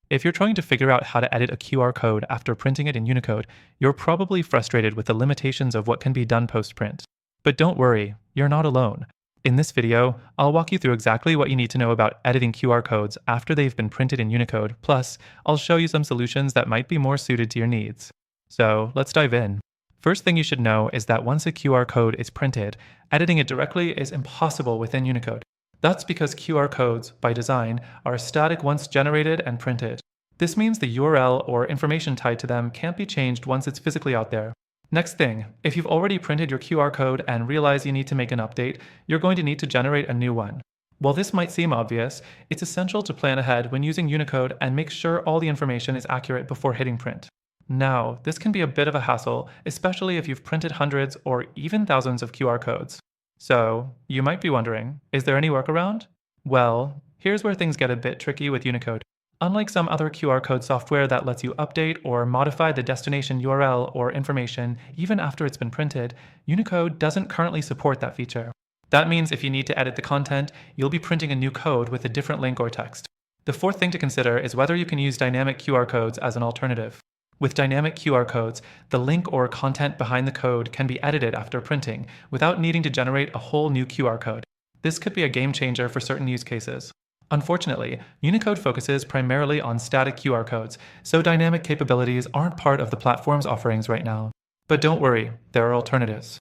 If you're trying to figure out how to edit a QR code after printing it in Unicode, you're probably frustrated with the limitations of what can be done post-print. But don't worry, you're not alone. In this video, I'll walk you through exactly what you need to know about editing QR codes after they've been printed in Unicode, plus I'll show you some solutions that might be more suited to your needs. So let's dive in. First thing you should know is that once a QR code is printed, editing it directly is impossible within Unicode. That's because QR codes, by design, are static once generated and printed. This means the URL or information tied to them can't be changed once it's physically out there. Next thing, if you've already printed your QR code and realize you need to make an update, you're going to need to generate a new one. While this might seem obvious, it's essential to plan ahead when using Unicode and make sure all the information is accurate before hitting print. Now, this can be a bit of a hassle, especially if you've printed hundreds or even thousands of QR codes. So, you might be wondering, is there any workaround? Well, here's where things get a bit tricky with Unicode. Unlike some other QR code software that lets you update or modify the destination URL or information even after it's been printed, Unicode doesn't currently support that feature. That means if you need to edit the content, you'll be printing a new code with a different link or text. The fourth thing to consider is whether you can use dynamic QR codes as an alternative. With dynamic QR codes, the link or content behind the code can be edited after printing without needing to generate a whole new QR code. This could be a game changer for certain use cases. Unfortunately, Unicode focuses primarily on static QR codes, so dynamic capabilities aren't part of the platform's offerings right now. But don't worry, there are alternatives.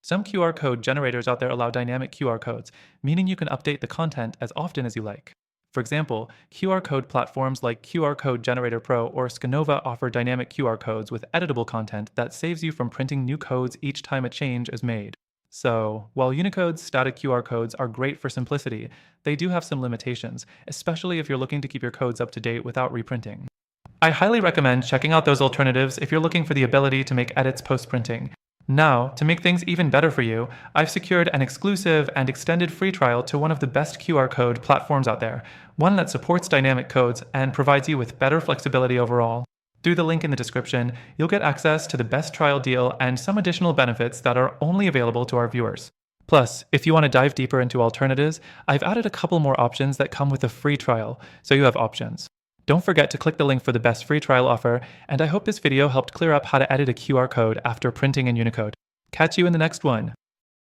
Some QR code generators out there allow dynamic QR codes, meaning you can update the content as often as you like. For example, QR code platforms like QR Code Generator Pro or Scanova offer dynamic QR codes with editable content that saves you from printing new codes each time a change is made. So, while Unicode's static QR codes are great for simplicity, they do have some limitations, especially if you're looking to keep your codes up to date without reprinting. I highly recommend checking out those alternatives if you're looking for the ability to make edits post-printing. Now, to make things even better for you, I've secured an exclusive and extended free trial to one of the best QR code platforms out there, one that supports dynamic codes and provides you with better flexibility overall. Through the link in the description, you'll get access to the best trial deal and some additional benefits that are only available to our viewers. Plus, if you want to dive deeper into alternatives, I've added a couple more options that come with a free trial, so you have options. Don't forget to click the link for the best free trial offer, and I hope this video helped clear up how to edit a QR code after printing in Unicode. Catch you in the next one!